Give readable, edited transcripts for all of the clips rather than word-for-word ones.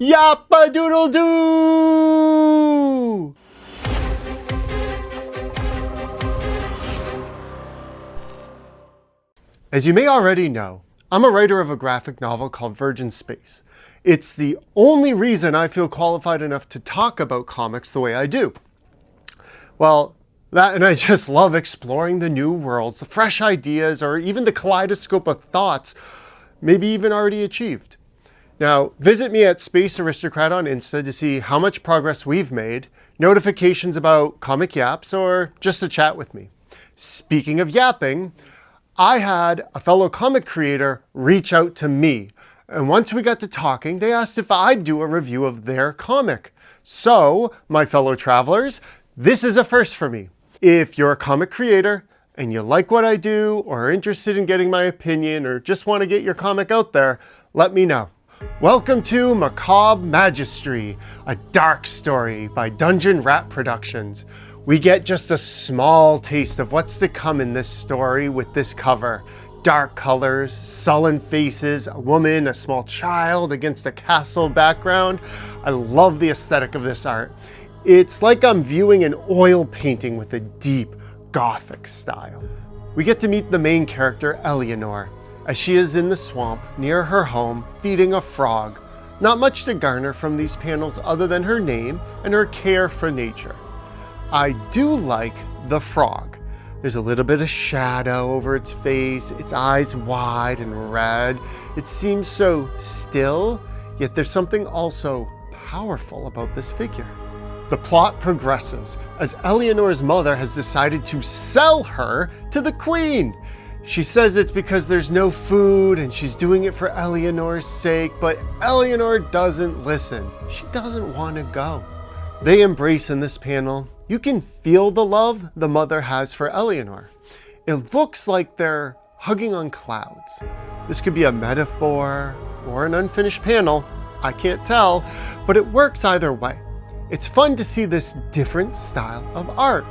Yappa doodle doo! As you may already know, I'm a writer of a graphic novel called Virgin Space. It's the only reason I feel qualified enough to talk about comics the way I do. Well, that and I just love exploring the new worlds, the fresh ideas, or even the kaleidoscope of thoughts, maybe even already achieved. Now, visit me at Space Aristocrat on Insta to see how much progress we've made, notifications about comic yaps, or just to chat with me. Speaking of yapping, I had a fellow comic creator reach out to me, and once we got to talking, they asked if I'd do a review of their comic. So, my fellow travelers, this is a first for me. If you're a comic creator and you like what I do, or are interested in getting my opinion, or just want to get your comic out there, let me know. Welcome to Macabre Majesty, a dark story by Dungeon Rat Productions. We get just a small taste of what's to come in this story with this cover. Dark colors, sullen faces, a woman, a small child against a castle background. I love the aesthetic of this art. It's like I'm viewing an oil painting with a deep gothic style. We get to meet the main character, Eleanor, as she is in the swamp near her home feeding a frog. Not much to garner from these panels other than her name and her care for nature. I do like the frog. There's a little bit of shadow over its face, its eyes wide and red. It seems so still, yet there's something also powerful about this figure. The plot progresses as Eleanor's mother has decided to sell her to the queen. She says it's because there's no food and she's doing it for Eleanor's sake, but Eleanor doesn't listen. She doesn't want to go. They embrace in this panel. You can feel the love the mother has for Eleanor. It looks like they're hugging on clouds. This could be a metaphor or an unfinished panel. I can't tell, but it works either way. It's fun to see this different style of art.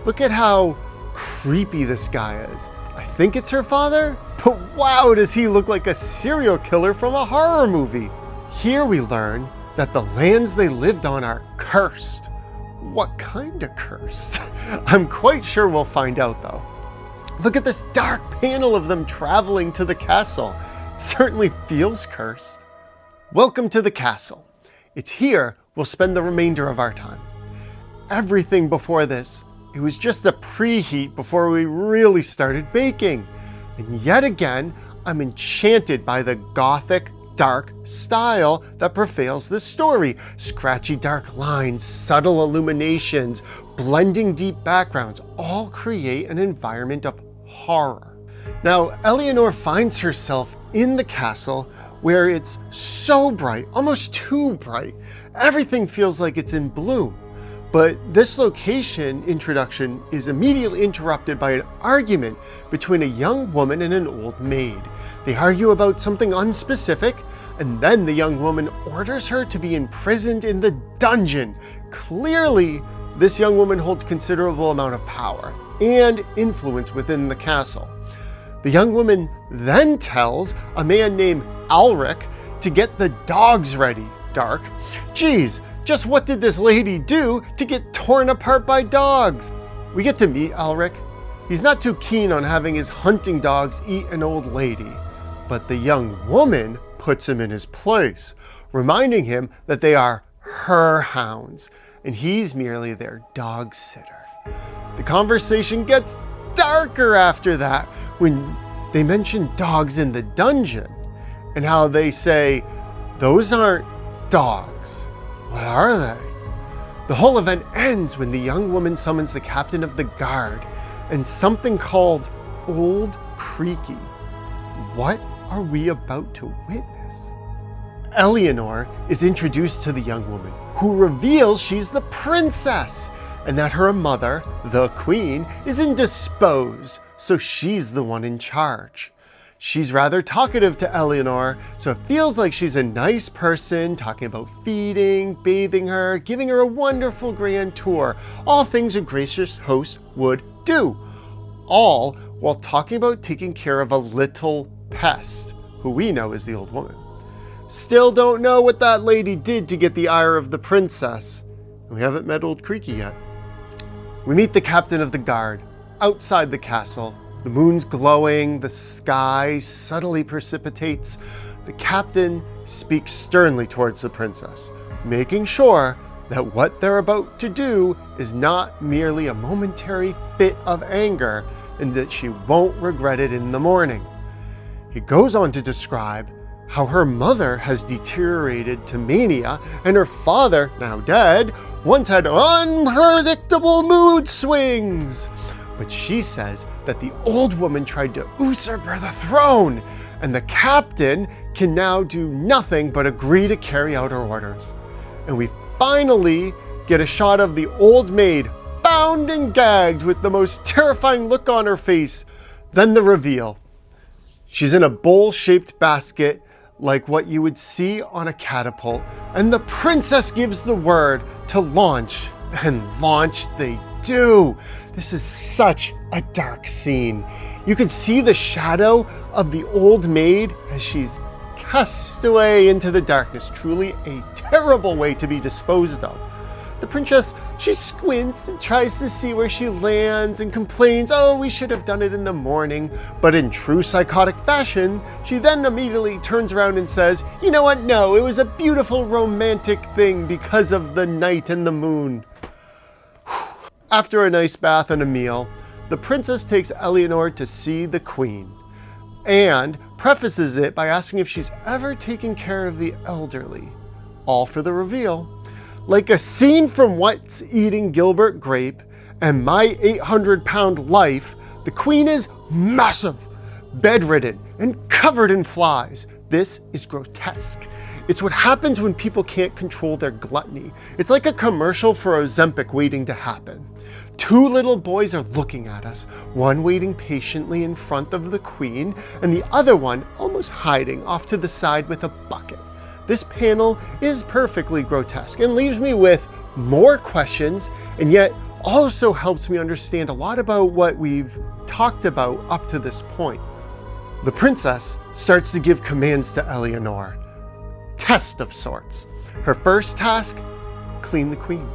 Look at how creepy this guy is. I think it's her father, but wow, does he look like a serial killer from a horror movie. Here we learn that the lands they lived on are cursed. What kind of cursed? I'm quite sure we'll find out though. Look at this dark panel of them traveling to the castle. It certainly feels cursed. Welcome to the castle. It's here we'll spend the remainder of our time. Everything before this, it was just a preheat before we really started baking. And yet again, I'm enchanted by the gothic, dark style that prevails this story. Scratchy dark lines, subtle illuminations, blending deep backgrounds, all create an environment of horror. Now, Eleanor finds herself in the castle where it's so bright, almost too bright. Everything feels like it's in bloom. But this location introduction is immediately interrupted by an argument between a young woman and an old maid. They argue about something unspecific, and then the young woman orders her to be imprisoned in the dungeon. Clearly, this young woman holds considerable amount of power and influence within the castle. The young woman then tells a man named Alric to get the dogs ready. Dark. Geez, just what did this lady do to get torn apart by dogs? We get to meet Alric. He's not too keen on having his hunting dogs eat an old lady, but the young woman puts him in his place, reminding him that they are her hounds, and he's merely their dog sitter. The conversation gets darker after that when they mention dogs in the dungeon, and how they say, those aren't dogs. What are they? The whole event ends when the young woman summons the captain of the guard and something called Old Creaky. What are we about to witness? Eleanor is introduced to the young woman, who reveals she's the princess and that her mother, the queen, is indisposed, so she's the one in charge. She's rather talkative to Eleanor, so it feels like she's a nice person, talking about feeding, bathing her, giving her a wonderful grand tour, all things a gracious host would do. All while talking about taking care of a little pest, who we know is the old woman. Still don't know what that lady did to get the ire of the princess. We haven't met Old Creaky yet. We meet the captain of the guard outside the castle. The moon's glowing, the sky subtly precipitates. The captain speaks sternly towards the princess, making sure that what they're about to do is not merely a momentary fit of anger and that she won't regret it in the morning. He goes on to describe how her mother has deteriorated to mania and her father, now dead, once had unpredictable mood swings. But she says that the old woman tried to usurp her the throne, and the captain can now do nothing but agree to carry out her orders. And we finally get a shot of the old maid, bound and gagged with the most terrifying look on her face. Then the reveal. She's in a bowl-shaped basket like what you would see on a catapult, and the princess gives the word to launch, and launch they do. This is such a dark scene. You can see the shadow of the old maid as she's cast away into the darkness. Truly a terrible way to be disposed of. The princess, she squints and tries to see where she lands and complains, "Oh, we should have done it in the morning." But in true psychotic fashion, she then immediately turns around and says, "You know what? No, it was a beautiful romantic thing because of the night and the moon." After a nice bath and a meal, the princess takes Eleanor to see the queen and prefaces it by asking if she's ever taken care of the elderly. All for the reveal. Like a scene from What's Eating Gilbert Grape and My 800-Pound Life, the queen is massive, bedridden, and covered in flies. This is grotesque. It's what happens when people can't control their gluttony. It's like a commercial for Ozempic waiting to happen. Two little boys are looking at us, one waiting patiently in front of the queen, and the other one almost hiding off to the side with a bucket. This panel is perfectly grotesque and leaves me with more questions, and yet also helps me understand a lot about what we've talked about up to this point. The princess starts to give commands to Eleanor. Test of sorts. Her first task, clean the queen.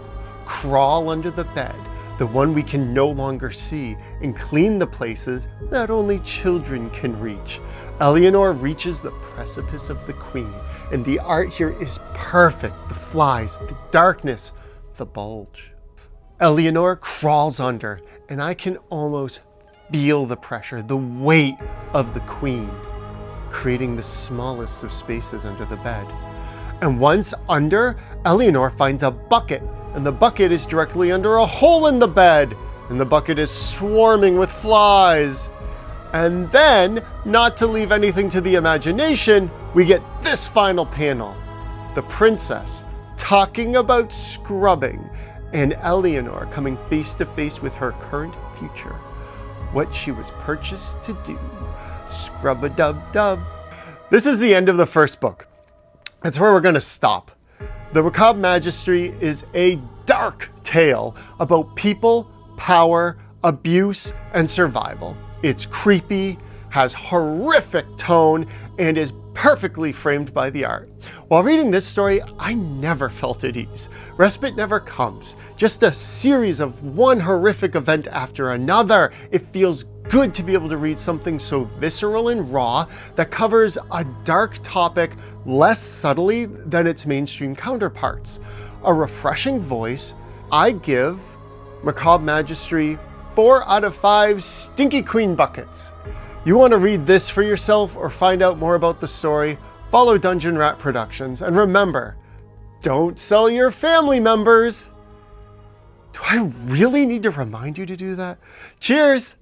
Crawl under the bed, the one we can no longer see, and clean the places that only children can reach. Eleanor reaches the precipice of the queen, and the art here is perfect. The flies, the darkness, the bulge. Eleanor crawls under, and I can almost feel the pressure, the weight of the queen, creating the smallest of spaces under the bed. And once under, Eleanor finds a bucket, and the bucket is directly under a hole in the bed, and the bucket is swarming with flies. And then, not to leave anything to the imagination, we get this final panel. The princess talking about scrubbing, and Eleanor coming face to face with her current future. What she was purchased to do. Scrub-a-dub-dub. This is the end of the first book. That's where we're going to stop. The Macabre Majesty is a dark tale about people, power, abuse, and survival. It's creepy, has horrific tone, and is perfectly framed by the art. While reading this story, I never felt at ease. Respite never comes. Just a series of one horrific event after another. It feels good to be able to read something so visceral and raw that covers a dark topic less subtly than its mainstream counterparts. A refreshing voice. I give Macabre Majesty 4 out of 5 stinky queen buckets. You want to read this for yourself or find out more about the story? Follow Dungeon Rat Productions, and remember, don't sell your family members. Do I really need to remind you to do that? Cheers!